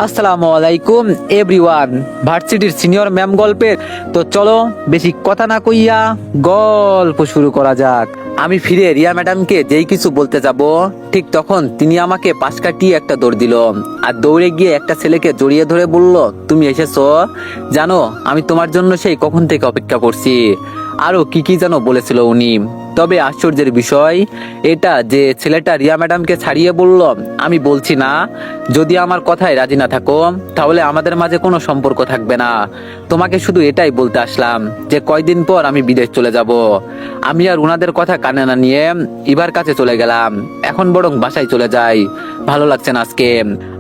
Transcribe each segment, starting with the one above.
আসসালামু আলাইকুম এভরিওয়ান। ভার্সিটির সিনিয়র ম্যাম গল্পের তো চলো বেশি কথা না কইয়া গল্প শুরু করা যাক। আমি ফিরে রিয়া ম্যাডামকে যেই কিছু বলতে যাব ঠিক তখন তিনি আমাকে পাশ কাটিয়ে একটা দৌড় দিল আর দৌড়ে গিয়ে একটা ছেলেকে জড়িয়ে ধরে বলল, তুমি এসেছো, জানো আমি তোমার জন্য সেই কখন থেকে অপেক্ষা করছি। আরো কি কি যেন বলেছিল উনি। তবে আশ্চর্যের বিষয় এটা যে ছেলেটা রিয়া ম্যাডামকে ছাড়িয়ে বলল, আমি বলছি না যদি আমার কথায় রাজি না থাকো তাহলে আমাদের মাঝে কোনো সম্পর্ক থাকবে না। তোমাকে শুধু এটাই বলতে আসলাম যে কয়দিন পর আমি বিদেশ চলে যাব। আমি আর ওনাদের কথা কানে না নিয়ে ইভার কাছে চলে গেলাম। এখন বরং বাসায় চলে যাই, ভালো লাগছে না আজকে।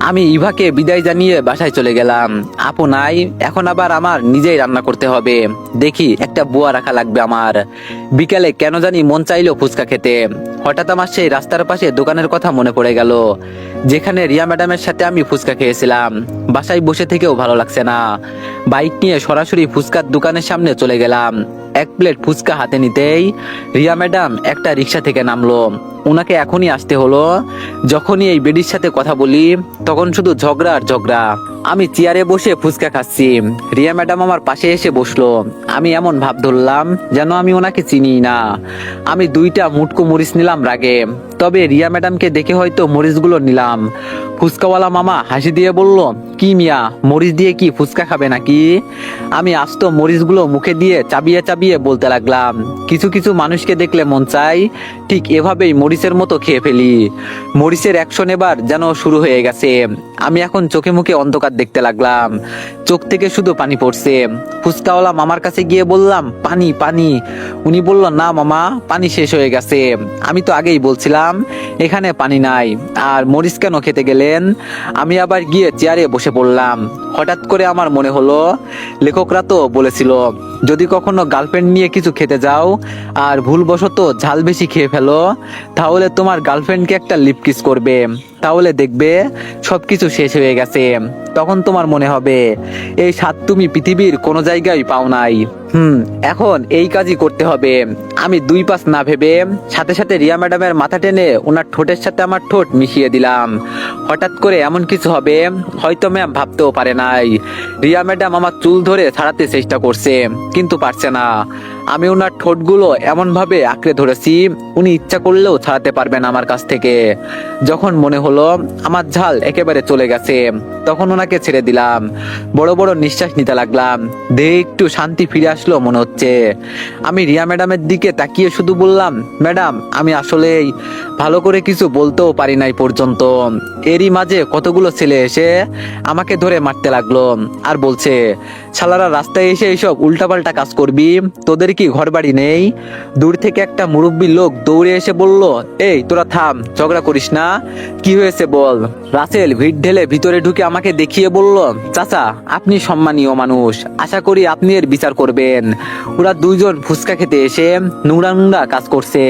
আমি ইভাকে বিদায় জানিয়ে বাসায় চলে গেলাম। আপু নাই, এখন আবার আমার নিজেই রান্না করতে হবে। দেখি একটা বুয়া রাখা লাগবে আমার। বিকেলে কেন জানি মন চাইলো ফুচকা খেতে। হঠাৎ আমার সেই রাস্তার পাশে দোকানের কথা মনে পড়ে গেল যেখানে রিয়া ম্যাডামের সাথে আমি ফুচকা খেয়েছিলাম। বাসায় বসে থেকেও ভালো লাগছে না। বাইক নিয়ে সরাসরি ফুচকার দোকানের সামনে চলে গেলাম। এক প্লেট ফুচকা হাতে নিতেই রিয়া ম্যাডাম একটা রিক্সা থেকে নামলো। ওনাকে এখনই আসতে হলো। যখনই এই বেডির সাথে কথা বলি তখন শুধু ঝগড়া আর ঝগড়া। আমি চেয়ারে বসে ফুচকা খাচ্ছি, রিয়া ম্যাডাম আমার পাশে এসে বসলো। আমি এমন ভাব ধরলাম যেন আমি ওনাকে চিনি না। আমি দুইটা মুটকো মরিচ নিলাম রাগে, তবে রিয়া ম্যাডামকে দেখে হয়তো মরিচগুলো নিলাম। ফুচকাওয়ালা মামা হাসি দিয়ে বলল, কি মিয়া, মরিচ দিয়ে কি ফুচকা খাবে নাকি? আমি আস্ত মরিচগুলো মুখে দিয়ে চাবিয়ে চাবিয়ে বলতে লাগলাম, কিছু কিছু মানুষকে দেখলে মন চাই ঠিক এভাবেই মরিচের মতো খেয়ে ফেলি। মরিচের অ্যাকশন এবার যেন শুরু হয়ে গেছে। আমি এখন চোখে মুখে অন্ধকার দেখতে লাগলাম, চোখ থেকে শুধু পানি পড়ছে। ফুচকাওয়ালা মামার কাছে গিয়ে বললাম, পানি পানি। উনি বলল, না মামা, পানি শেষ হয়ে গেছে। আমি তো আগেই বলছিলাম এখানে পানি নাই, আর মরিচ কেন খেতে গেলেন? আমি আবার গিয়ে চেয়ারে বসে পড়লাম। হঠাৎ করে আমার মনে হলো লেখকরা তো বলেছিল যদি কখনো গার্লফ্রেন্ড নিয়ে কিছু খেতে যাও আর ভুলবশত ঝাল বেশি খেয়ে ফেলো তাহলে তোমার গার্লফ্রেন্ডকে একটা লিপ কিস করবে, তাহলে দেখবে সবকিছু শেষ হয়ে গেছে। তখন তোমার মনে হবে এই স্বাদ তুমি পৃথিবীর কোনো জায়গায় পাও নাই। এখন এই কাজই করতে হবে। আমি দুই পাশ না ভেবে সাথে সাথে রিয়া ম্যাডামের মাথা টেনে ওনার ঠোঁটের সাথে আমার ঠোঁট মিশিয়ে দিলাম। হঠাৎ করে এমন কিছু হবে হয়তো ম্যাম ভাবতেও পারে নাই। রিয়া ম্যাডাম আমার চুল ধরে ছাড়াতে চেষ্টা করছে কিন্তু পারছে না। আমি ওনার ঠোঁটগুলো এমন ভাবে আঁকড়ে ধরেছি উনি ইচ্ছা করলেও ছাড়াতে পারবেন আমার কাছ থেকে। যখন মনে হলো আমার ঝাল একেবারে চলে গেছে তখন ওনাকে ছেড়ে দিলাম। বড় বড় নিঃশ্বাস নিতে লাগলাম, দেহে একটু শান্তি ফিরে আসলো মনে হচ্ছে। আমি রিয়া ম্যাডামের দিকে তাকিয়ে শুধু বললাম, ম্যাডাম আমি আসলেই ভালো করে কিছু বলতেও পারি নাই পর্যন্ত। এরই মাঝে কতগুলো ছেলে এসে আমাকে ধরে মারতে লাগলো আর বলছে, শালারা রাস্তায় এসে এইসব উল্টাপাল্টা কাজ করবি, তোদের কি ঘর বাড়ি নেই? দূর থেকে একটা মুরব্বী লোক দৌড়ে এসে বলল, এই তোরা থাম, ঝগড়া করিস না, কি হয়েছে বল। রাসেল ভিড় ঢেলে ভিতরে ঢুকে আমাকে দেখিয়ে বলল, চাচা আপনি সম্মানীয় মানুষ, আশা করি আপনি এর বিচার করবেন। ওরা দুইজন ফুচকা খেতে এসে নোংরা নোংরা কাজ করছে।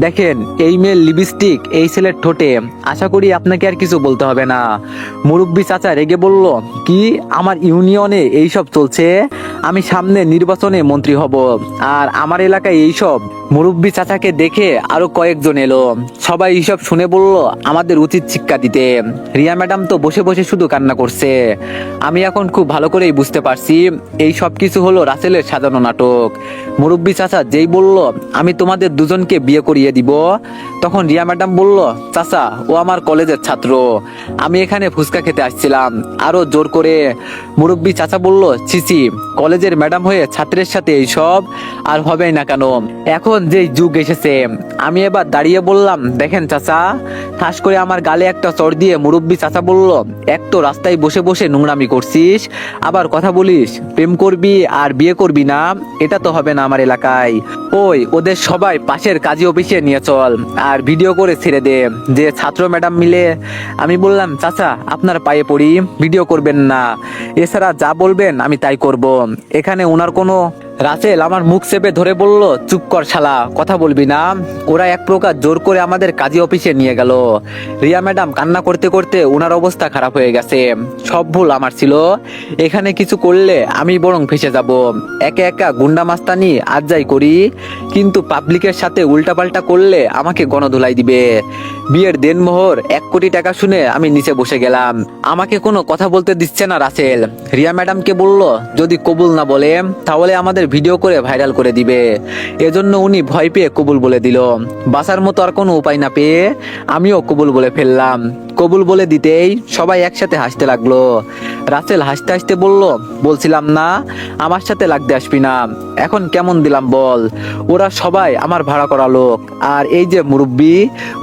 দেখেন এই মেয়ের লিপস্টিক এই ছেলের ঠোঁটে, আশা করি আপনাকে আর কিছু বলতে হবে না। মুরব্বী চাচা রেগে বলল, কি আমার ইউনিয়নে এইসব চলছে? আমি সামনে নির্বাচনে মন্ত্রী হব আর আমার এলাকায় এইসব? মুরব্বী চাচাকে দেখে আরো কয়েকজন এলো, সবাই এইসব শুনে বলল আমাদের উচিত শিক্ষা দিতে। রিয়া ম্যাডাম তো বসে বসে শুধু কান্না করছে। আমি এখন খুব ভালো করেই বুঝতে পারছি এই সব কিছু হলো রাসেলের সাজানো নাটক। মুরব্বী চাচা যেই বলল আমি তোমাদের দুজনকে বিয়ে করিয়ে দিব তখন রিয়া ম্যাডাম বলল, চাচা ও আমার কলেজের ছাত্র, আমি এখানে ফুচকা খেতে আসছিলাম। আরো জোর করে মুরব্বী চাচা বলল, ছিছি, কলেজের ম্যাডাম হয়ে ছাত্রের সাথে এইসব আর হবেই না কেন? এখন যেই যুগ এসেছে। আমি এবার দাঁড়িয়ে বললাম, দেখেন চাচা, ঠাস করে আমার গালে একটা চড় দিয়ে মুরব্বী চাচা বলল, এক তো রাস্তায় বসে বসে নোংরামি করছিস, আবার কথা বলিস প্রেম করবি আর বিয়ে করবি না, এটা তো হবে না আমার এলাকায়। ওই ওদের সবাই পাশের কাজী অফিসে নিয়ে চল আর ভিডিও করে ছেড়ে দে যে ছাত্র ম্যাডাম মিলে। আমি বললাম, চাচা আপনার পায়ে পড়ি, ভিডিও করবেন না, এছাড়া যা বলবেন আমি তাই করব। এখানে ওনার কোনো রাসেল আমার মুখ চেপে ধরে বলল, চুপ কর শালা, কথা বলবি না। ওরা এক প্রকার জোর করে আমাদের কাজী অফিসে নিয়ে গেল। রিয়া ম্যাডাম কান্না করতে করতে ওনার অবস্থা খারাপ হয়ে গেছে। সব ভুল আমার ছিল, এখানে কিছু করলে আমি বরং ফেসে যাব। একা একা গুন্ডা মাস্তানি আজ যাই করি, কিন্তু পাবলিকের সাথে উল্টাপাল্টা করলে আমাকে গণধুলাই দিবে। বিয়ের দেনমোহর 1 কোটি টাকা শুনে আমি নিচে বসে গেলাম। আমাকে কোনো কথা বলতে দিচ্ছে না রাসেল। রিয়া ম্যাডামকে বলল, যদি কবুল না বলে তাহলে আমাদের ভিডিও করে ভাইরাল করে দিবে। এজন্য উনি ভয় পেয়ে কবুল বলে দিল। বাঁচার মতো আর কোনো উপায় না পেয়ে আমিও কবুল বলে ফেললাম। কবুল বলে দিতেই সবাই একসাথে হাসতে লাগলো। রাসেল হাসতে হাসতে বলল, বলছিলাম না আমার সাথে লাগতে আসবি না, এখন কেমন দিলাম বল। ওরা সবাই আমার ভাড়া করা লোক, আর এই যে মুরব্বি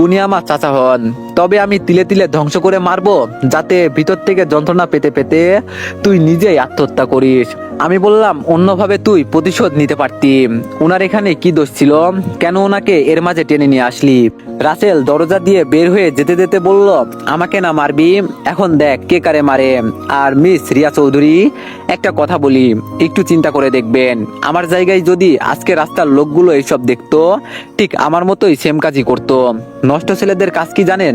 উনি আমার চাচা হন। তবে আমি তিলে তিলে ধ্বংস করে মারবো, যাতে ভিতর থেকে যন্ত্রণা পেতে পেতে তুই নিজেই আত্মহত্যা করিস। আমি বললাম, অন্যভাবে তুই প্রতিশোধ নিতে পারতি। ওনার এখানে কি দোষ ছিল, কেন ওনাকে এর মাঝে টেনে নিয়ে আসলি? রাসেল দরজা দিয়ে বের হয়ে যেতে যেতে বলল, আমাকে না মারবি, এখন দেখ কে কারে মারে। আর মিস রিয়া চৌধুরী, একটা কথা বলি, একটু চিন্তা করে দেখবেন, আমার জায়গায় যদি আজকে রাস্তার লোকগুলো এইসব দেখতো, ঠিক আমার মতোই সেম কাজই করতো। নষ্ট ছেলেদের কাজ কি জানেন?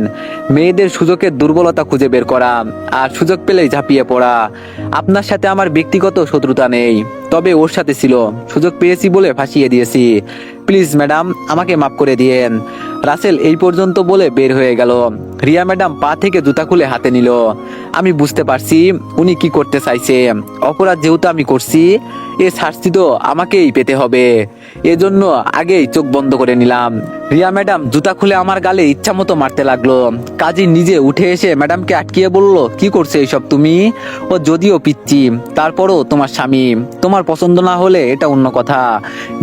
মেয়েদের সুযোগের দুর্বলতা খুঁজে বের করা, আর সুযোগ পেলেই ঝাঁপিয়ে পড়া। আপনার সাথে আমার ব্যক্তিগত শত্রুতা নেই, তবে ওর সাথে ছিল, সুযোগ পেয়েছি বলে ফাঁসিয়ে দিয়েছি। প্লিজ ম্যাডাম, আমাকে মাফ করে দিয়েন। রাসেল এই পর্যন্ত বলে বের হয়ে গেল। রিয়া ম্যাডাম পা থেকে জুতা খুলে হাতে নিল। আমি বুঝতে পারছি উনি কি করতে চাইছে। অপরাধ যেহেতু আমি করছি, এ শাস্তি তো আমাকেই পেতে হবে। এজন্য আগেই চোখ বন্ধ করে নিলাম। রিয়া ম্যাডাম জুতা খুলে আমার গালে ইচ্ছা মতো মারতে লাগলো। কাজী নিজে উঠে এসে ম্যাডামকে আটকিয়ে বলল, কি করছে এইসব তুমি? ও যদিও পিচ্ছি, তারপরও তোমার স্বামী, তোমার পছন্দ না হলে এটা অন্য কথা।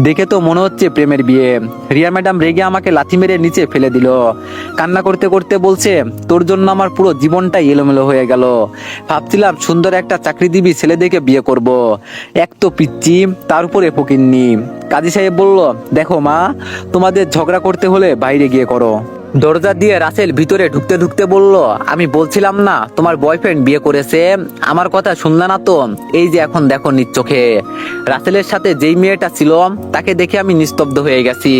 দেখে তো মনে হচ্ছে প্রেমের বিয়ে। রিয়া ম্যাডাম রেগে আমাকে লাথি মেরে নিচে ফেলে দিল। কান্না করতে করতে বলছে, তোর জন্য আমার পুরো জীবনটাই এলোমেলো হয়ে গেল। ভাবছিলাম সুন্দর একটা চাকরিজীবী ছেলে দেখে বিয়ে করব, এক তো পিচ্ছি, তার উপরে ফকিন্নি। কাজী সাহেব বলল, দেখো মা, তোমাদের ঝগড়া করতে হলে বাইরে গিয়ে করো। দরজা দিয়ে রাসেল ভিতরে ঢুকতে ঢুকতে বলল, আমি বলছিলাম না তোমার বয়ফ্রেন্ড বিয়ে করেছে? আমার কথা শুনলে না তো? এই যে এখন দেখো নিজ চোখে। রাসেলের সাথে যেই মেয়েটা ছিল তাকে দেখে আমি নিস্তব্ধ হয়ে গেছি।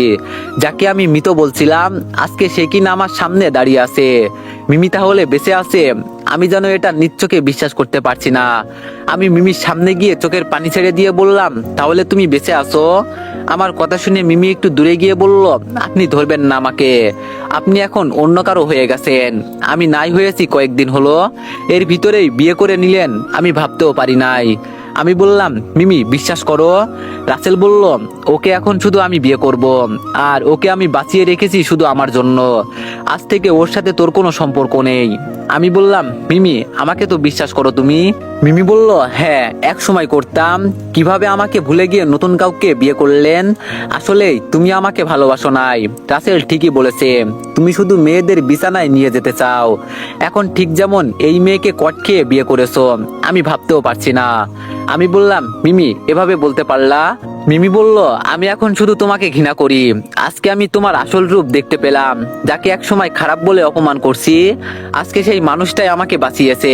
যাকে আমি মৃত বলছিলাম, আজকে সে কিনা আমার সামনে দাঁড়িয়ে আছে। মিমি তাহলে বেঁচে আছে? আমি যেন এটা নিজ চোখে বিশ্বাস করতে পারছি না। আমি মিমির সামনে গিয়ে চোখের পানি ছেড়ে দিয়ে বললাম, তাহলে তুমি বেঁচে আছো? আমার কথা শুনে মিমি একটু দূরে গিয়ে বলল, আপনি ধরবেন না আমাকে, আপনি এখন অন্য কারো হয়ে গেছেন। আমি নাই হয়েছি কয়েকদিন হলো, এর ভিতরেই বিয়ে করে নিলেন, আমি ভাবতেও পারি নাই। আমি বললাম, মিমি বিশ্বাস করো। রাসেল বলল, ওকে এখন শুধু আমি বিয়ে করব, আর ওকে আমি বাঁচিয়ে রেখেছি শুধু আমার জন্য। আজ থেকে ওর সাথে তোর কোনো সম্পর্ক নেই। আমি বললাম, মিমি আমাকে তো বিশ্বাস করো তুমি? মিমি বলল, হ্যাঁ এক সময় করতাম। কিভাবে আমাকে ভুলে গিয়ে নতুন কাউকে বিয়ে করলেন? আসলেই তুমি আমাকে ভালোবাসো নাই। রাসেল ঠিকই বলেছে, তুমি শুধু মেয়েদের বিছানায় নিয়ে যেতে চাও। এখন ঠিক যেমন এই মেয়েকে কট খেয়ে বিয়ে করেছো, আমি ভাবতেও পারছি না। আমি বললাম, মিমি এভাবে বলতে পারলা? মিমি বলল, আমি এখন শুধু তোমাকে ঘৃণা করি। আজকে আমি তোমার আসল রূপ দেখতে পেলাম। যাকে এক সময় খারাপ বলে অপমান করছি, আজকে সেই মানুষটাই আমাকে বাঁচিয়েছে।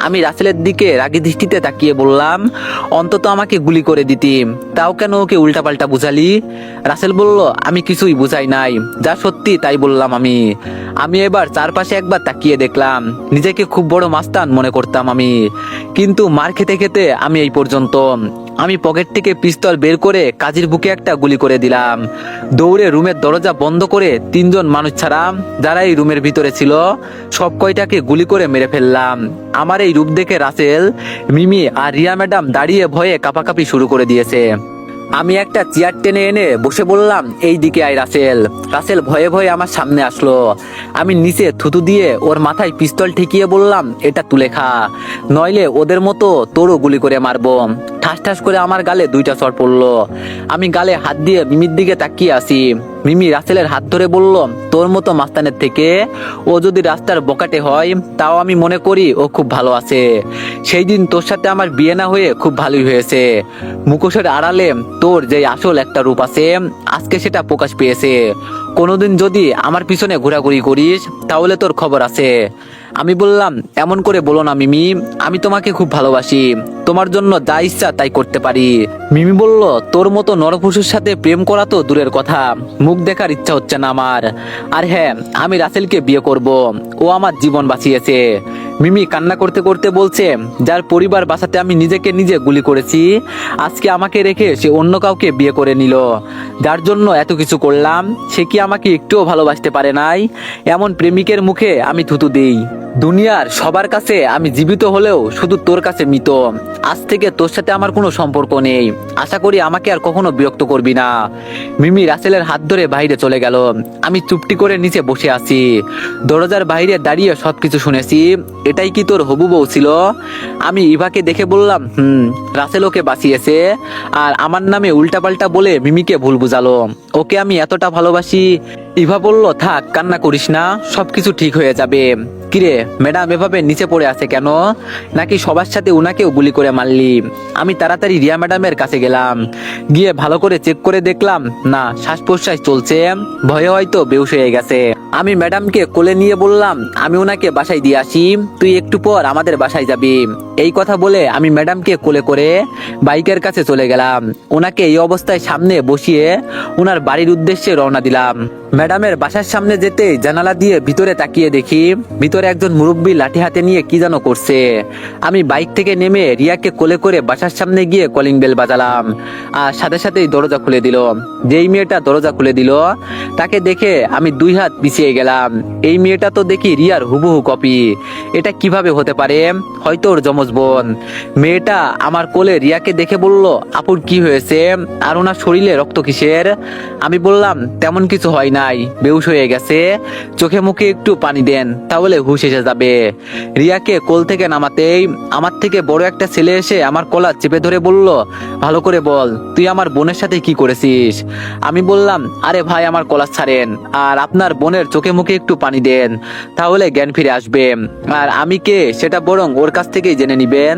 আমি রাসেলের দিকে রাগী দৃষ্টিতে তাকিয়ে বললাম, অন্তত আমাকে গুলি করে দিতি, তাও কেন ওকে উল্টাপাল্টা বুঝালি? রাসেল বলল, আমি কিছুই বুঝাই নাই, যা সত্যি তাই বললাম। আমি এবার চারপাশে একবার তাকিয়ে দেখলাম। নিজেকে খুব বড় মাস্তান মনে করতাম আমি, কিন্তু মার খেতে খেতে আমি এই পর্যন্ত। আমি পকেট থেকে পিস্তল বের করে কাজীর বুকে একটা গুলি করে দিলাম। দৌড়ে রুমের দরজা বন্ধ করে 3 জন মানুষ ছাড়া যারা এই রুমের ভিতরে ছিল সব কয়টাকে গুলি করে মেরে ফেললাম। আমার এই রূপ দেখে রাসেল, মিমি আর রিয়া ম্যাডাম দাঁড়িয়ে ভয়ে কাঁপাকাঁপি শুরু করে দিয়েছে। আমি একটা চেয়ার টেনে এনে বসে বললাম, এই দিকে আয় রাসেল। রাসেল ভয়ে ভয়ে আমার সামনে আসলো। আমি নিচে থুতু দিয়ে ওর মাথায় পিস্তল ঠেকিয়ে বললাম, এটা তুলে খা, নইলে ওদের মতো তোরও গুলি করে মারবো। ঠাস ঠাস করে আমার গালে 2টা চড় পড়লো। আমি গালে হাত দিয়ে মিমির দিকে তাকিয়ে আসি। মিমি রাসেলের হাত ধরে বলল, তোর মতো মাস্তানের থেকে ও যদি রাস্তার বকাটে হয়, তাও আমি মনে করি ও খুব ভালো আছে। সেই দিন তোর সাথে আমার বিয়ে না হয়ে খুব ভালোই হয়েছে। মুখোশের আড়ালে তোর যে আসল একটা রূপ আছে, আজকে সেটা প্রকাশ পেয়েছে। কোনোদিন যদি আমার পিছনে ঘোরাঘুরি করিস, তাহলে তোর খবর আছে। আমি বললাম, এমন করে বলো না মিমি, আমি তোমাকে খুব ভালোবাসি, তোমার জন্য যা ইচ্ছা তাই করতে পারি। মিমি বলল, তোর মতো নরপশুর সাথে প্রেম করা তো দূরের কথা, মুখ দেখার ইচ্ছা হচ্ছে না আমার। আর হ্যাঁ, আমি রাসেলকে বিয়ে করব, ও আমার জীবন বাঁচিয়েছে। মিমি কান্না করতে করতে বলছে, যার পরিবার বাঁচাতে আমি নিজেকে নিজে গুলি করেছি, আজকে আমাকে রেখে সে অন্য কাউকে বিয়ে করে নিল। যার জন্য এত কিছু করলাম, সে কি আমাকে একটুও ভালোবাসতে পারে নাই? এমন প্রেমিকের মুখে আমি থুতু দিই। দুনিয়ার সবার কাছে আমি জীবিত হলেও শুধু তোর কাছে মৃত। আজ থেকে তোর সাথে আমার কোনো সম্পর্ক নেই। আশা করি আমাকে আর কখনো বিরক্ত করবি না। মিমি রাসেলের হাত ধরে বাইরে চলে গেল। আমি চুপটি করে নিচে বসে আছি। দরজার বাইরে দাঁড়িয়ে সবকিছু শুনেছি। এটাই কি তোর হবু বউ ছিল? আমি ইভাকে দেখে বললাম, রাসেল ওকে বাঁচিয়েছে আর আমার নামে উল্টাপাল্টা বলে মিমিকে ভুল বুঝালো। ওকে আমি এতটা ভালোবাসি। ইভা বলল, থাক কান্না করিস না, সবকিছু ঠিক হয়ে যাবে। কিরে ম্যাডাম এভাবে নিচে পড়ে আছে কেন? নাকি সবার সাথে উনাকেও গুলি করে মারলি? আমি তাড়াতাড়ি রিয়া ম্যাডামের কাছে গেলাম। গিয়ে ভালো করে চেক করে দেখলাম, না, শ্বাস প্রশ্বাস চলছে, ভয়ে হয়তো বেহুশ হয়ে গেছে। আমি ম্যাডামকে কোলে নিয়ে বললাম, আমি ওনাকে বাসায় দিয়ে আসি, তুই একটু পর আমাদের বাসায় যাবি। এই কথা বলে আমি ম্যাডামকে কোলে করে বাইকের কাছে চলে গেলাম। ওনাকে এই অবস্থায় সামনে বসিয়ে ওনার বাড়ির উদ্দেশ্যে রওনা দিলাম। ম্যাডামের বাসার সামনে যেতে জানালা দিয়ে ভিতরে তাকিয়ে দেখি ভিতরে একজন মুরব্বী লাঠি হাতে নিয়ে কি যেন করছে। আমি বাইক থেকে নেমে রিয়াকে কোলে করে বাসার সামনে গিয়ে কলিং বেল বাজালাম আর সাথে সাথেই দরজা খুলে দিল। যেই মেয়েটা দরজা খুলে দিল তাকে দেখে আমি দুই হাত পিছিয়ে গেলাম। এই মেয়েটা তো দেখি রিয়ার হুবহু কপি। এটা কিভাবে হতে পারে? হয়তো ওর যমজ বোন। মেয়েটা আমার কোলে রিয়াকে দেখে বলল, আপুর কি হয়েছে আর ওনার শরীরে রক্ত কিসের? আমি বললাম, তেমন কিছু হয় নাই, বেহুশ হয়ে গেছে, চোখে মুখে একটু পানি দেন, তাহলে হুশ এসে যাবে। রিয়াকে কোল থেকে নামাতেই আমার থেকে বড় একটা ছেলে এসে আমার কলার চেপে ধরে বলল, ভালো করে বল, তুই আমার বোনের সাথে কি করেছিস? আমি বললাম, আরে ভাই আমার কলার ছাড়েন আর আপনার বোনের চোখে মুখে একটু পানি দেন, তাহলে জ্ঞান ফিরে আসবে। আর আমি কে সেটা বরং ওর কাছ থেকেই জেনে নিবেন।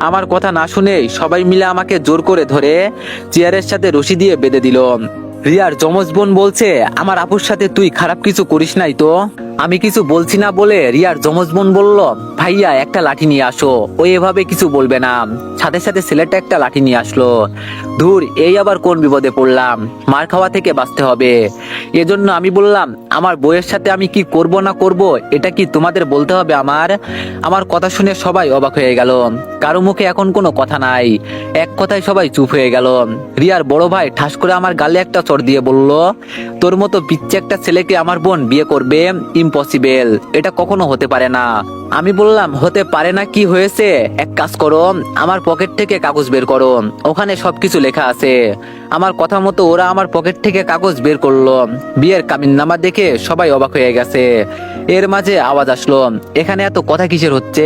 আমার কথা না শুনেই সবাই মিলে আমাকে জোর করে ধরে চেয়ারের সাথে রশি দিয়ে বেঁধে দিল। রিয়ার যমজ বোন বলছে, আমার আপুর সাথে তুই খারাপ কিছু করিস নাই তো? আমি কিছু বলছি না বলে রিয়ার যমজ বোন বলল, ভাইয়া একটা লাঠি নিয়ে আসো। ও এভাবে কিছু বলবে না। সাথে সাথে ছেলেটা একটা লাঠি নিয়ে আসলো। ধুর, এই আবার কোন বিপদে পড়লাম, মার খাওয়া থেকে বাঁচতে হবে। এজন্য আমি বললাম, আমার বউয়ের সাথে আমি কি করব না করব এটা কি তোমাদের বলতে হবে আমার? আমার কথা শুনে সবাই অবাক হয়ে গেল। কারো মুখে এখন কোনো কথা নাই। এক কথায় সবাই চুপ হয়ে গেল। রিয়ার বড় ভাই ঠাস করে আমার গালে একটা চড় দিয়ে বলল, তোর মতো পিচ্ছে একটা ছেলেকে আমার বোন বিয়ে করবে? ইম্পসিবল, এটা কখনো হতে পারে না। আমি বললাম, হতে পারে না কি হয়েছে? এক কাজ করো, আমার পকেট থেকে কাগজ বের করো, ওখানে সবকিছু লেখা আছে। আমার কথা মতো ওরা আমার পকেট থেকে কাগজ বের করলো। বিয়ের কামিননামা দেখে সবাই অবাক হয়ে গেছে। এর মাঝে আওয়াজ আসলো, এখানে এত কথা কিসের হচ্ছে?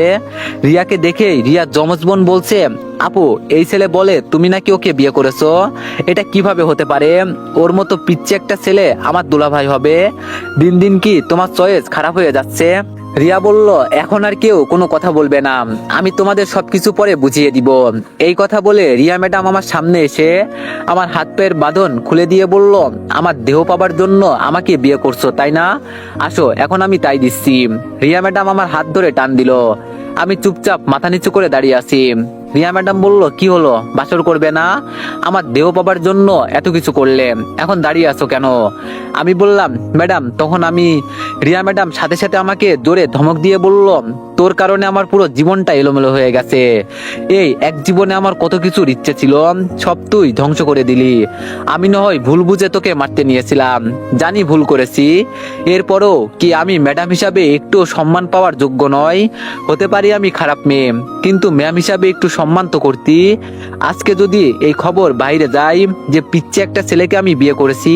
রিয়াকে দেখেই রিয়ার যমজ বোন বলছে, আপু, এই ছেলে বলে তুমি নাকি ওকে বিয়ে করেছো। এটা কিভাবে হতে পারে? ওর মতো পিচ্ছে একটা ছেলে আমার দুলাভাই হবে? দিন দিন কি তোমার চয়েস খারাপ হয়ে যাচ্ছে? রিয়া বলল, এখন আর কেউ কোনো কথা বলবে না, আমি তোমাদের সবকিছু পরে বুঝিয়ে দিব। এই কথা বলে রিয়া ম্যাডাম আমার সামনে এসে আমার হাত পায়ের বাঁধন খুলে দিয়ে বলল, আমার দেহ পাবার জন্য আমাকে বিয়ে করছো তাই না? আসো, এখন আমি তাই দিচ্ছি। রিয়া ম্যাডাম আমার হাত ধরে টান দিল। আমি চুপচাপ মাথা নিচু করে দাঁড়িয়ে আছি। রিয়া ম্যাডাম বলল, কি হলো, বাসর করবে না? আমার দেহ পাবার জন্য এত কিছু করলে, এখন দাঁড়িয়ে আছো কেন? আমি বললাম, ম্যাডাম, তখন আমি। রিয়া ম্যাডাম সাথে সাথে আমাকে জোরে ধমক দিয়ে বলল, তোর কারণে আমার পুরো জীবনটা এলোমেলো হয়ে গেছে। এই এক জীবনে আমার কত কিছুর ইচ্ছে ছিল, সব তুই ধ্বংস করে দিলি। আমি না হয় ভুল বুঝে তোকে মারতে নিয়েছিলাম, জানি ভুল করেছি। এরপরও কি আমি ম্যাডাম হিসাবে একটু সম্মান পাওয়ার যোগ্য নয়? হতে পারি আমি খারাপ মেয়ে, কিন্তু ম্যাম হিসাবে একটু সম্মান তো করতি। আজকে যদি এই খবর বাইরে যায় যে পিচ্ছে একটা ছেলেকে আমি বিয়ে করেছি,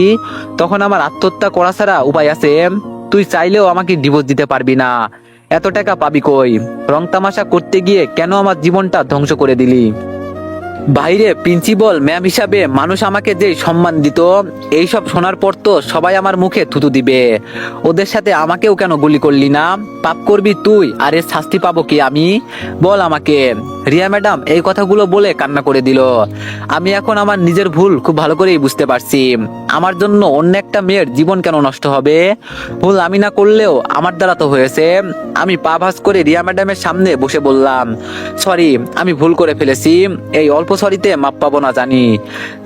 তখন আমার আত্মহত্যা করা ছাড়া উপায় আছে? তুই চাইলেও আমাকে ডিভোর্স দিতে পারবি না। এত টাকা পাবি কই? রং তামাশা করতে গিয়ে কেন আমার জীবনটা ধ্বংস করে দিলি? বাইরে প্রিন্সিপাল ম্যাম হিসাবে মানুষ আমাকে যে সম্মান দিত, এইসব শোনার পর তো সবাই আমার মুখে থুতু দিবে। ওদের সাথে আমাকেও কেন গুলি করলি না? পাপ করবি তুই, আর এর শাস্তি পাবো কি আমি? বল আমাকে। রিয়া ম্যাডাম এই কথাগুলো বলে কান্না করে দিল। আমি এখন আমার নিজের ভুল খুব ভালো করেই বুঝতে পারছি। আমার জন্য অন্য একটা মেয়ের জীবন কেন নষ্ট হবে? ভুল আমি না করলেও আমার দ্বারা তো হয়েছে। আমি পা ভাঁজ করে রিয়া ম্যাডামের সামনে বসে বললাম, সরি, আমি ভুল করে ফেলেছি। এই অল্প সরিতে মাপ পাবো না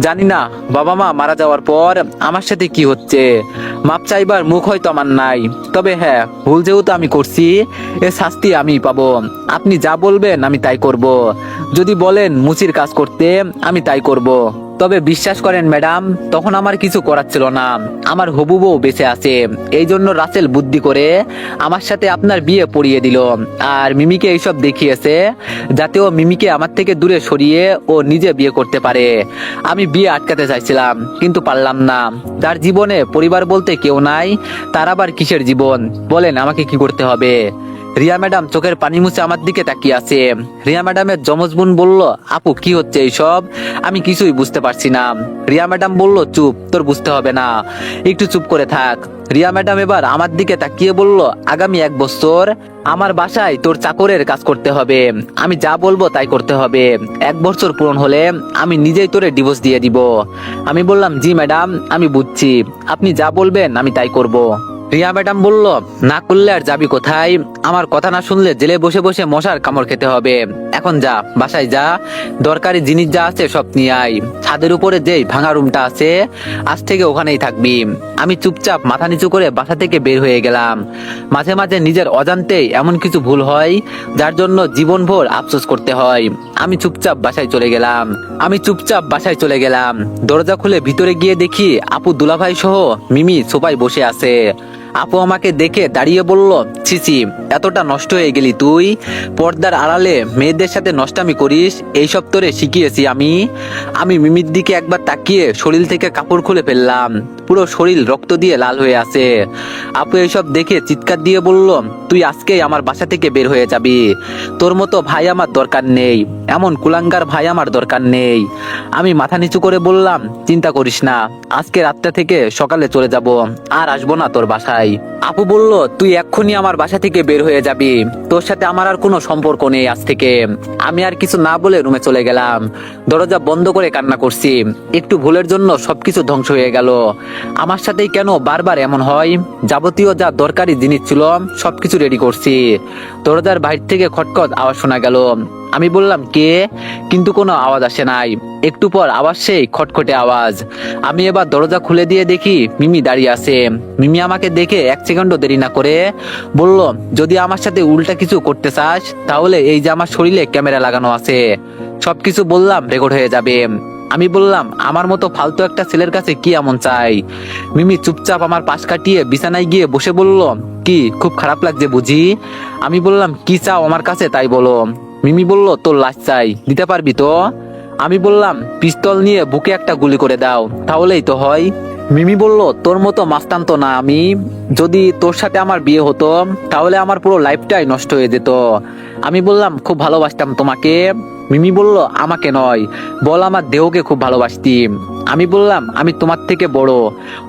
জানি না বাবা মা মারা যাওয়ার পর আমার সাথে কি হচ্ছে। মাপ চাইবার মুখ হয়তো আমার নাই, তবে হ্যাঁ, ভুল যেহেতু আমি করছি, এর শাস্তি আমি পাবো। আপনি যা বলবেন আমি তাই করব। যদি বলেন মুচির কাজ করতে, আমি তাই করব। তবে বিশ্বাস করেন ম্যাডাম, তখন আমার কিছু করার ছিল না। আমার হবু বউ বেঁচে আছে, এই জন্য রাসেল বুদ্ধি করে আমার সাথে আপনার বিয়ে পড়িয়ে দিল। আর মিমিকে এইসব দেখিয়েছে যাতে ও মিমিকে আমার থেকে দূরে সরিয়ে ও নিজে বিয়ে করতে পারে। আমি বিয়ে আটকাতে চাইছিলাম, কিন্তু পারলাম না। তার জীবনে পরিবার বলতে কেউ নাই, তার আবার কিসের জীবন? বলেন আমাকে কি করতে হবে? রিয়া ম্যাডাম চোখের পানি মুছে আমার দিকে তাকিয়ে আছে। রিয়া ম্যাডামের যমজ বোন বলল, আপু কি হচ্ছে এইসব? আমি কিছুই বুঝতে পারছি না। রিয়া ম্যাডাম বলল, চুপ, তোর বুঝতে হবে না, একটু চুপ করে থাক। রিয়া ম্যাডাম এবার আমার দিকে তাকিয়ে বলল, আগামী 1 বছর আমার বাসায় তোর চাকরের কাজ করতে হবে। আমি যা বলবো তাই করতে হবে। 1 বছর পূরণ হলে আমি নিজেই তোরে ডিভোর্স দিয়ে দিব। আমি বললাম, জি ম্যাডাম, আমি বুঝছি, আপনি যা বলবেন আমি তাই করব। রিয়া ম্যাডাম বলল, না করলে আর যাবি কোথায়? আমার কথা না শুনলে জেলে বসে বসে মশার কামড় খেতে হবে। এখন যা, বাসায় যা, দরকারি জিনিস যা আছে সব নিয়ে আয়। ছাদের উপরে যেই ভাঙা রুমটা আছে, আজ থেকে ওখানেই থাকবি। আমি চুপচাপ মাথা নিচু করে বাসা থেকে বের হয়ে গেলাম। মাঝে মাঝে নিজের অজান্তেই এমন কিছু ভুল হয় যার জন্য জীবনভর আফসোস করতে হয়। আমি চুপচাপ বাসায় চলে গেলাম। দরজা খুলে ভিতরে গিয়ে দেখি আপু দুলাভাই সহ মিমি সোফায় বসে আছে। আপু আমাকে দেখে দাঁড়িয়ে বলল, ছিছি, এতটা নষ্ট হয়ে গেলি তুই? পর্দার আড়ালে মেয়েদের সাথে নষ্টামি করিস, এইসব তোরে শিখিয়েছি আমি। আমি মিমির দিকে একবার তাকিয়ে শরীর থেকে কাপড় খুলে ফেললাম। পুরো শরীর রক্ত দিয়ে লাল হয়ে আছে। আপু এইসব দেখে চিৎকার দিয়ে বলল, তুই আজকেই আমার বাসা থেকে বের হয়ে যাবি। তোর মতো ভাই আমার দরকার নেই, এমন কুলাঙ্গার ভাই আমার দরকার নেই। আমি মাথা নিচু করে বললাম, চিন্তা করিস না, আজকে রাতটা থেকে সকালে চলে যাব, আর আসবো না তোর বাসায়। আপু বলল, তুই এক্ষুনি আমার বাসা থেকে বের হয়ে যাবি, তোর সাথে আমার আর কোনো সম্পর্ক নেই আজ থেকে। আমি আর কিছু না বলে রুমে চলে গেলাম। দরজা বন্ধ করে কান্না করছি। একটু ভুলের জন্য সবকিছু ধ্বংস হয়ে গেল। আমার সাথেই কেন বারবার এমন হয়? যাবতীয় যা দরকারি জিনিস ছিল সবকিছু রেডি করছি। দরজার বাইরে থেকে খটখট আওয়াজ শোনা গেল। আমি বললাম, কে? কিন্তু কোনো আওয়াজ আসে নাই। একটু পর আবার সেই খটখটে আওয়াজ। আমি এবার দরজা খুলে দিয়ে দেখি মিমি দাঁড়িয়ে আছে। মিমি আমাকে দেখে 1 সেকেন্ডও দেরি না করে বলল, যদি আমার সাথে উল্টা কিছু করতে চাস তাহলে এই যে আমার শরীরে ক্যামেরা লাগানো আছে, সবকিছু বললাম রেকর্ড হয়ে যাবে। আমি বললাম, আমার মতো ফালতু একটা ছেলের কাছে কি এমন চাই? মিমি চুপচাপ আমার পাশ কাটিয়ে বিছানায় গিয়ে বসে বলল, কি খুব খারাপ লাগছে বুঝি? আমি বললাম, কি চাও আমার কাছে তাই বলো। মিমি বলল, তোর লাশ চাই, দিতে পারবি তো? আমি বললাম, পিস্তল নিয়ে বুকে একটা গুলি করে দাও, তাহলেই তো হয়। মিমি বলল, তোর মতো মাস্তান তো না আমি। যদি তোর সাথে আমার বিয়ে হতো তাহলে আমার পুরো লাইফটাই নষ্ট হয়ে যেত। আমি বললাম, খুব ভালোবাসতাম তোমাকে। মিমি বলল, আমাকে নয়, বল আমার দেহকে খুব ভালোবাসতি। আমি বললাম, আমি তোমার থেকে বড়,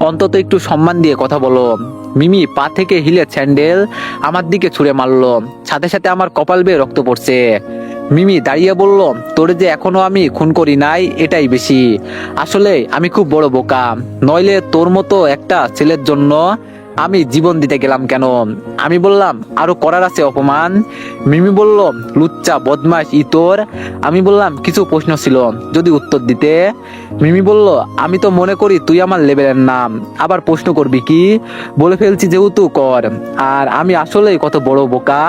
অন্তত একটু সম্মান দিয়ে কথা বলো। মিমি পা থেকে হিলে স্যান্ডেল আমার দিকে ছুঁড়ে মারলো। সাথে সাথে আমার কপাল বেয়ে রক্ত পড়ছে। মিমি দাঁড়িয়ে বলল, তোর যে এখনো আমি খুন করি নাই এটাই বেশি। আসলে আমি খুব বড় বোকা, নইলে তোর মতো একটা ছেলের জন্য আমি জীবন দিতে গেলাম কেন? আমি বললাম, আরো করার আছে অপমান। মিমি বলল, লুচ্চা বদমাশ ইতর। আমি বললাম, কিছু প্রশ্ন ছিল, যদি উত্তর দিতে। মিমি বলল, আমি তো মনে করি তুই আমার লেভেলের নাম, আবার প্রশ্ন করবি কি? বলে ফেলছি যেহেতু কর। আর আমি আসলেই কত বড় বোকা,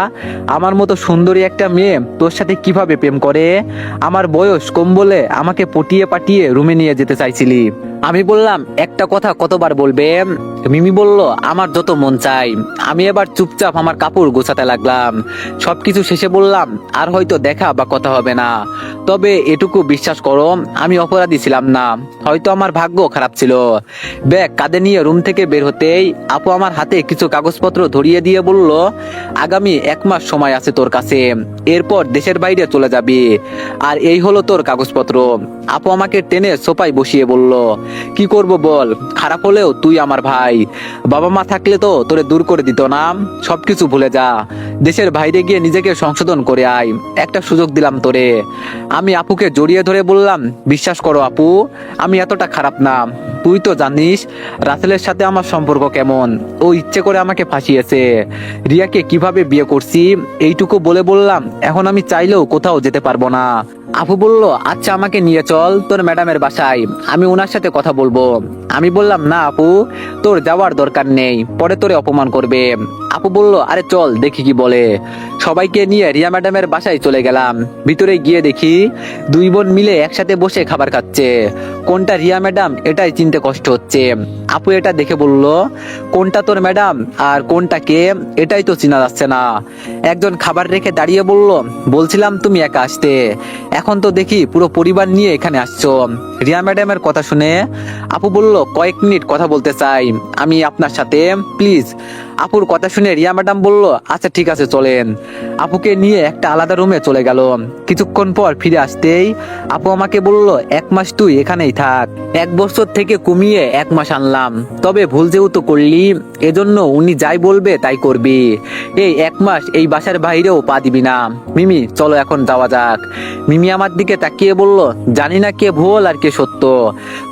আমার মতো সুন্দরী একটা মেয়ে তোর সাথে কিভাবে প্রেম করে? আমার বয়স কম বলে আমাকে পটিয়ে পাটিয়ে রুমে নিয়ে যেতে চাইছিলি। আমি বললাম, একটা কথা কতবার বলবে? মিমি বলল, আমার যত মন চাই। আমি এবার চুপচাপ আমার কাপড় গোছাতে লাগলাম। সবকিছু শেষে বললাম, আর হয়তো দেখা বা কথা হবে না, তবে এটুকু বিশ্বাস করো, আমি অপরাধী ছিলাম না, হয়তো আমার ভাগ্য খারাপ ছিল। ব্যাগ কাঁধে নিয়ে রুম থেকে বের হতেই আপু আমার হাতে কিছু কাগজপত্র ধরিয়ে দিয়ে বলল, আগামী 1 মাস সময় আছে তোর কাছে, এরপর দেশের বাইরে চলে যাবি, আর এই হলো তোর কাগজপত্র। আপু আমাকে টেনে সোফায় বসিয়ে বলল, কি করব বল, খারাপ হলেও তুই আমার ভাই, বাবা মা থাকলে তো তোরে দূর করে দিত না, সবকিছু ভুলে যা, দেশের বাইরে গিয়ে নিজেকে সংশোধন করে আয়, একটা সুযোগ দিলাম তোরে। আমি আপুকে জড়িয়ে ধরে বললাম, বিশ্বাস করো আপু, আমি এতটা খারাপ না। তুই তো জানিস রাসেলের সাথে আমার সম্পর্ক কেমন, ও ইচ্ছে করে আমাকে ফাঁসিয়েছে। রিয়াকে কিভাবে বিয়ে করছি এইটুকু বলে বললাম, এখন আমি চাইলেও কোথাও যেতে পারবো না। আপু বলল, আচ্ছা আমাকে নিয়ে চল তোর ম্যাডামের বাসায়, আমি ওনার সাথে কথা বলবো। আমি বললাম, না আপু, তোর যাওয়ার দরকার নেই, পরে তোরে অপমান করবে। আপু বলল, আরে চল দেখি কি বলে। সবাইকে নিয়ে রিয়া ম্যাডামের বাসায় চলে গেলাম। ভিতরে গিয়ে দেখি দুই বোন মিলে একসাথে বসে খাবার খাচ্ছে। কোনটা রিয়া ম্যাডাম এটাই চিনতে কষ্ট হচ্ছে। আপু এটা দেখে বলল, কোনটা তোর ম্যাডাম আর কোনটা কে এটাই তো চেনা যাচ্ছে না। একজন খাবার রেখে দাঁড়িয়ে বলল, বলছিলাম তুমি একা আসতে, এখন তো দেখি পুরো পরিবার নিয়ে এখানে আসছো। রিয়া ম্যাডামের কথা শুনে আপু বলল, কয়েক মিনিট কথা বলতে চাই আমি আপনার সাথে, প্লিজ। আপুর কথা শুনে রিয়া ম্যাডাম বলল, আচ্ছা ঠিক আছে চলেন। আপুকে নিয়ে একটা আলাদা রুমে চলে গেল। কিছুক্ষণ পর ফিরে আসতেই আপু আমাকে বলল, 1 মাস তুই এখানেই থাক। 1 বছর থেকে কমিয়ে 1 মাস আনলাম, তবে ভুল যেহেতু করলি এজন্য উনি যাই বলবে তাই করবি। এই 1 মাস এই বাসার বাইরেও পা দিবি না। মিমি চলো এখন যাওয়া যাক। মিমি আমার দিকে তাকিয়ে বলল, জানি না কে ভুল আর কে সত্য,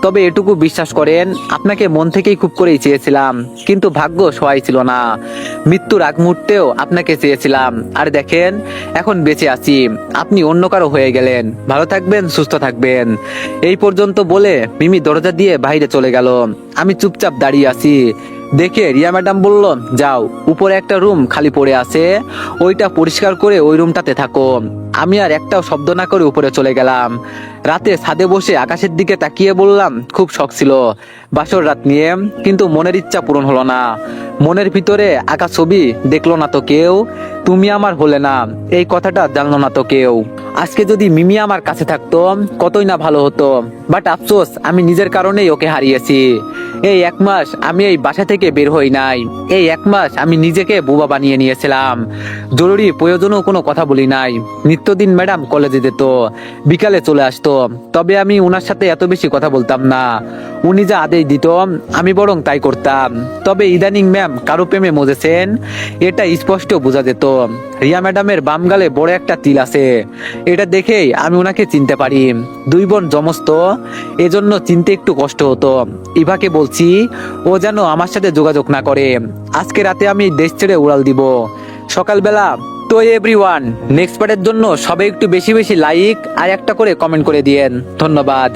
তবে এটুকু বিশ্বাস করেন আপনাকে মন থেকেই খুব করেই চেয়েছিলাম, কিন্তু ভাগ্য সহায় ছিল না। মৃত্যুর আগ মুহূর্তেও আপনাকে চেয়েছিলাম, আর দেখেন এখন বেঁচে আছি, আপনি অন্য কারো হয়ে গেলেন। ভালো থাকবেন, সুস্থ থাকবেন। এই পর্যন্ত বলে মিমি দরজা দিয়ে বাইরে চলে গেল। আমি চুপচাপ দাঁড়িয়ে আছি। দেখে রিয়া ম্যাডাম বলল, যাও, উপরে একটা রুম খালি পড়ে আছে, ওইটা পরিষ্কার করে ওই রুমটাতে থাকো। আমি আর একটাও শব্দ না করে উপরে চলে গেলাম। রাতে ছাদে বসে আকাশের দিকে তাকিয়ে বললাম, খুব শখ ছিল বাসর রাত নিয়ে, কিন্তু মনের ইচ্ছা পূরণ হলো না। মনের ভিতরে আঁকা ছবি দেখলো না তো কেউ, তুমি আমার হলে না এই কথাটা জানলো না তো কেউ। আজকে যদি মিমি আমার কাছে থাকতো কতই না ভালো হতো, বাট আফসোস আমি নিজের কারণেই ওকে হারিয়েছি। এই 1 মাস আমি এই বাসা থেকে বের হই নাই। এই 1 মাস আমি নিজেকে বোবা বানিয়ে নিয়েছিলাম। জরুরি প্রয়োজনেও কোনো কথা বলি নাই। নিত্যদিন ম্যাডাম কলেজে যেত, বিকালে চলে আসতো, তবে আমি ওনার সাথে এত বেশি কথা বলতাম না। উনি যা আদেশ দিত আমি বরং তাই করতাম। তবে ইদানিং ম্যাম কারো প্রেমে মজেছেন, এটা স্পষ্ট বোঝা যেত। রিয়া ম্যাডামের বাম গালে বড় একটা তিল আছে, এটা দেখেই আমি ওনাকে চিনতে পারি। দুই বোন জমস্ত, এজন্য চিনতে একটু কষ্ট হতো। ইভাকে বলছি ও যেন আমার সাথে যোগাযোগ না করে। আজকে রাতে আমি দেশ ছেড়ে উড়াল দিব সকালবেলা। তো এভরিওয়ান, নেক্সট পার্টের জন্য সবাই একটু বেশি বেশি লাইক আর একটা করে কমেন্ট করে দিয়েন। ধন্যবাদ।